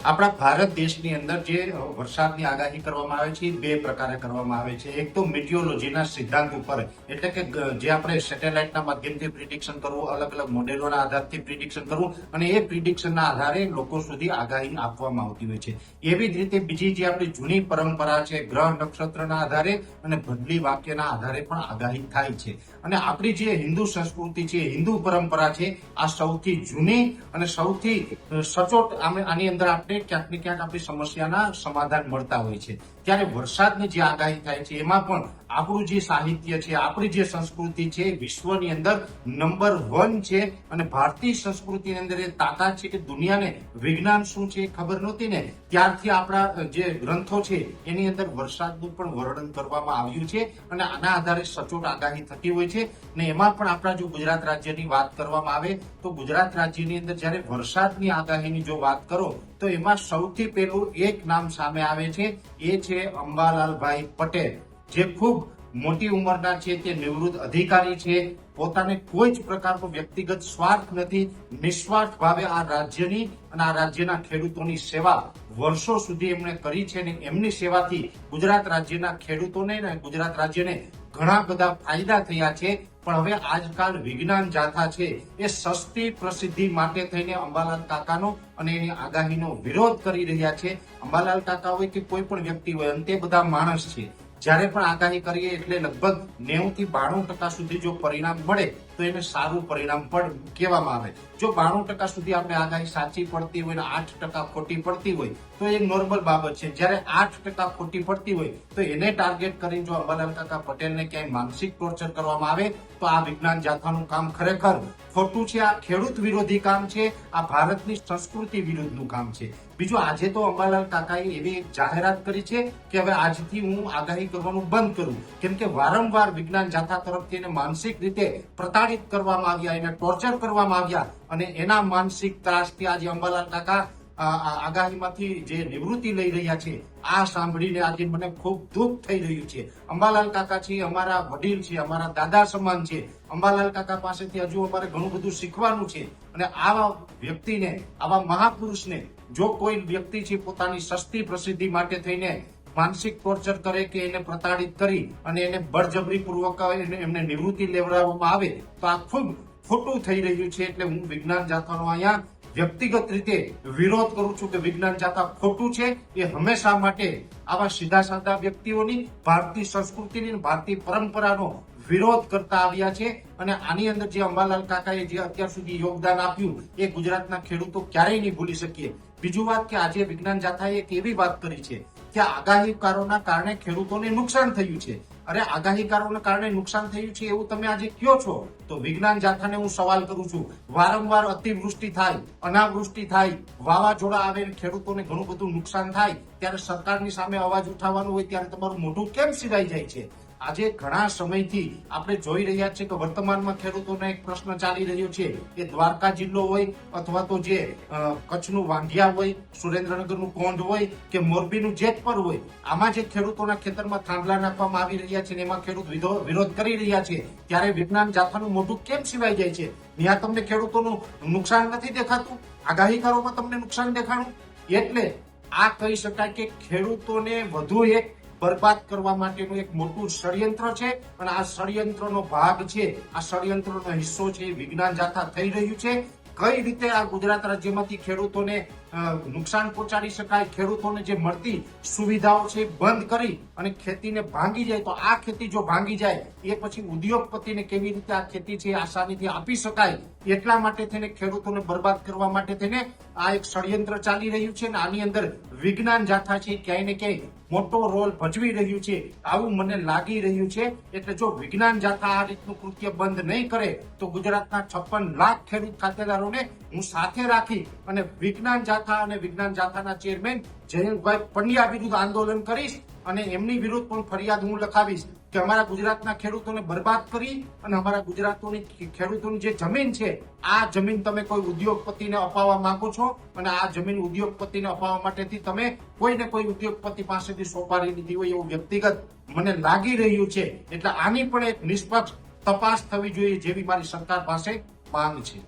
આપણા ભારત દેશની અંદર જે વરસાદની આગાહી કરવામાં આવે છે એ બે પ્રકારે કરવામાં આવે છે. એક તો મિટિયોલોજીના સિદ્ધાંત ઉપર, એટલે કે જે આપણે સેટેલાઇટના માધ્યમથી પ્રિડિક્શન કરવું, અલગ અલગ મોડેલોના આધારથી પ્રિડિક્શન કરવું અને એ પ્રિડિક્શનના આધારે લોકો સુધી આગાહી આપવામાં આવતી હોય છે. એવી જ રીતે બીજી જે આપણી જૂની પરંપરા છે, ગ્રહ નક્ષત્રના આધારે અને બદલી વાક્યના આધારે પણ આગાહી થાય છે. અને આપણી જે હિન્દુ સંસ્કૃતિ છે, હિન્દુ પરંપરા છે, આ સૌથી જૂની અને સૌથી સચોટ આની અંદર આપણે ક્યાંક ને ક્યાંક આપણી સમસ્યાના સમાધાન મળતા હોય છે. ત્યારે વરસાદની જે આગાહી થાય છે એમાં પણ આપણું જે સાહિત્ય છે, આપણી જે સંસ્કૃતિ છે, વિશ્વની અંદર નંબર 1 છે. અને ભારતીય સંસ્કૃતિની અંદર એ તાકાત છે કે દુનિયાને વિજ્ઞાન શું છે એ ખબર નહોતી ને, ત્યારથી આપણા જે ગ્રંથો છે એની અંદર વરસાદનું પણ વર્ણન કરવામાં આવ્યું છે અને આના આધારે સચોટ આગાહી થતી હોય છે. ને એમાં પણ આપણા જો ગુજરાત રાજ્યની વાત કરવામાં આવે તો ગુજરાત રાજ્યની અંદર જ્યારે વરસાદની આગાહીની જો વાત કરો તો એમાં સૌથી પહેલું એક નામ સામે આવે છે, એ છે અંબાલાલભાઈ પટેલ, જે ખૂબ મોટી ઉંમરના છે, તે નિવૃત્ત અધિકારી છે. પોતાને કોઈ જ પ્રકારનો વ્યક્તિગત સ્વાર્થ નથી, નિસ્વાર્થ ભાવે આ રાજ્યની અને આ રાજ્યના ખેડૂતોની સેવા વર્ષો સુધી એમણે કરી છે ને એમની સેવાથી ગુજરાત રાજ્યના ખેડૂતોને અને ગુજરાત રાજ્યને ઘણા બધા ફાયદા થયા છે. પણ હવે આજકાલ વિજ્ઞાન જાથા છે એ સસ્તી પ્રસિદ્ધિ માટે થઈને અંબાલાલ કાકાનો અને એની આગાહીનો વિરોધ કરી રહ્યા છે. અંબાલાલ કાકા હોય કે કોઈ પણ વ્યક્તિ હોય, અંતે બધા માણસ છે. જ્યારે પણ આગાહી કરીએ એટલે લગભગ 90 થી 92% સુધી જો પરિણામ મળે તો એને સારું પરિણામ પણ કહેવામાં આવે. જો 92% સુધી આપણે આગાહી સાચી પડતી હોય ને 8% ખોટી પડતી હોય તો એ નોર્મલ બાબત છે. જ્યારે 8% ખોટી પડતી હોય તો એને ટાર્ગેટ કરીને જો અંબાલાલ કાકા પટેલને ક્યાંય માનસિક ટોર્ચર કરવામાં આવે તો આ વિજ્ઞાન જાથાનું કામ ખરેખર ખોટું છે. આ ખેડૂત વિરોધી કામ છે, આ ભારતની સંસ્કૃતિ વિરુદ્ધનું કામ છે. બીજું, આજે તો અંબાલાલ કાકાએ એવી જાહેરાત કરી છે કે હવે આજથી હું આગાહી કરવાનું બંધ કરું, કેમ કે વારંવાર વિજ્ઞાન જાથા તરફથી એને માનસિક રીતે પ્રતાડિત કરવામાં આવ્યા, એને ટોર્ચર કરવામાં આવ્યા અને એના માનસિક ત્રાસથી આજે અંબાલાલ કાકા આગાહીમાંથી જે નિવૃત્તિ લઈ રહ્યા છે. આ સાંભળીને આજે મને ખૂબ દુઃખ થઈ રહ્યું છે. અંબાલાલ કાકા છે અમારા વડીલ છે, અમારા દાદા સમાન છે. અંબાલાલ કાકા પાસેથી હજુ અમારે ઘણું બધું શીખવાનું છે. અને આવા વ્યક્તિને, આવા મહાપુરુષને જો કોઈ વ્યક્તિ છે પોતાની સસ્તી પ્રસિદ્ધિ માટે થઈને માનસિક ટોર્ચર કરે કે એને પ્રતાડિત કરી અને એને બળજબરી પૂર્વક એમને નિવૃત્તિ લેવડાવવામાં આવે તો આ ખૂબ ખોટું થઈ રહ્યું છે. એટલે હું વિજ્ઞાન જાથાનો અહીંયા વ્યક્તિગત રીતે વિરોધ કરું છું કે વિજ્ઞાન જાથા ખોટું છે. એ હંમેશા માટે આવા સીધા સાધા વ્યક્તિઓની, ભારતીય સંસ્કૃતિની, ભારતીય પરંપરાનો વિરોધ કરતા આવ્યા છે. અને આની અંદર જે અંબાલાલ કાકાએ જે અત્યાર સુધી યોગદાન આપ્યું એ ગુજરાતના ખેડૂતો ક્યારેય નહીં ભૂલી શકીએ. બીજું વાત કે આજે વિજ્ઞાન જાથાએ એક એવી વાત કરી છે કે આગાહીકારોના કારણે ખેડૂતોને નુકસાન થયું છે. અરે, આગાહીકારોના કારણે નુકસાન થયું છે એવું તમે આજે કહો છો તો વિજ્ઞાન જાથાને હું સવાલ કરું છું, વારંવાર અતિવૃષ્ટિ થાય, અનાવૃષ્ટિ થાય, વાવાઝોડા આવે, ખેડૂતોને ઘણું બધું નુકસાન થાય, ત્યારે સરકારની સામે અવાજ ઉઠાવવાનું હોય ત્યારે તમારું મોઢું કેમ સિરાઈ જાય છે? આજે ઘણા સમયથી આપણે જોઈ રહ્યા છીએ કે વર્તમાનમાં ખેડૂતોને એક પ્રશ્ન ચાલી રહ્યો છે કે દ્વારકા જિલ્લો હોય અથવા તો જે કચ્છનું વાંઢિયા હોય, સુરેન્દ્રનગરનું કોંઢ હોય કે મોરબીનું જેતપર હોય, આમાં જે ખેડૂતોના ખેતરમાં થાંભલા નાખવામાં આવી રહ્યા છે ને એમાં ખેડૂત વિરોધ કરી રહ્યા છે, ત્યારે વિજ્ઞાન જાથાનું મોઢું કેમ સિવાય જાય છે? ત્યાં તમને ખેડૂતોનું નુકસાન નથી દેખાતું, આગાહીકારોમાં તમને નુકસાન દેખાણું. એટલે આ કહી શકાય કે ખેડૂતોને વધુ એક બરબાદ કરવા માટેનું એક મોટું ષડયંત્ર છે. અને આ ષડયંત્રનો ભાગ છે, આ ષડયંત્રનો હિસ્સો છે વિજ્ઞાન જાથા થઈ રહ્યું છે. કઈ રીતે આ ગુજરાત રાજ્યમાંથી ખેડૂતોને નુકસાન પહોંચાડી શકાય, ખેડૂતોને જે મળતી સુવિધાઓ છે બંધ કરી અને ખેતીને ભાંગી જાય, તો આ ખેતી જો ભાંગી જાય એ પછી ઉદ્યોગપતિને કેવી રીતે આ ખેતી છે આસાનીથી આપી શકાય, એટલા માટે થઈને ખેડૂતોને બરબાદ કરવા માટે થઈને આ એક ષડયંત્ર ચાલી રહ્યું છે. અને આની અંદર વિજ્ઞાન જાથા છે ક્યાંય ને ક્યાંય મોટો રોલ ભજવી રહ્યું છે, આવું મને લાગી રહ્યું છે. એટલે જો વિજ્ઞાન જાથા આ રીતનું કૃત્ય બંધ નહીં કરે તો ગુજરાતના 56 લાખ ખેડૂત ખાતેદારોને હું સાથે રાખી અને વિજ્ઞાન જાથા અને વિજ્ઞાન જાથાના ચેરમેન જયંતભાઈ પંડ્યા વિરુદ્ધ આંદોલન કરીશ અને એમની વિરુદ્ધ પણ ફરિયાદ હું લખાવીશ કે અમારા ગુજરાતના ખેડૂતોને બરબાદ કરી અને અમારા ગુજરાતોની ખેડૂતોની જે જમીન છે આ જમીન તમે કોઈ ઉદ્યોગપતિને અપાવવા માંગો છો અને આ જમીન ઉદ્યોગપતિને અપાવવા માટેથી તમે કોઈને કોઈ ઉદ્યોગપતિ પાસેથી સોપારી લીધી હોય એવું વ્યક્તિગત મને લાગી રહ્યું છે. એટલે આની પણ એક નિષ્પક્ષ તપાસ થવી જોઈએ જેવી મારી સરકાર પાસે માંગ છે.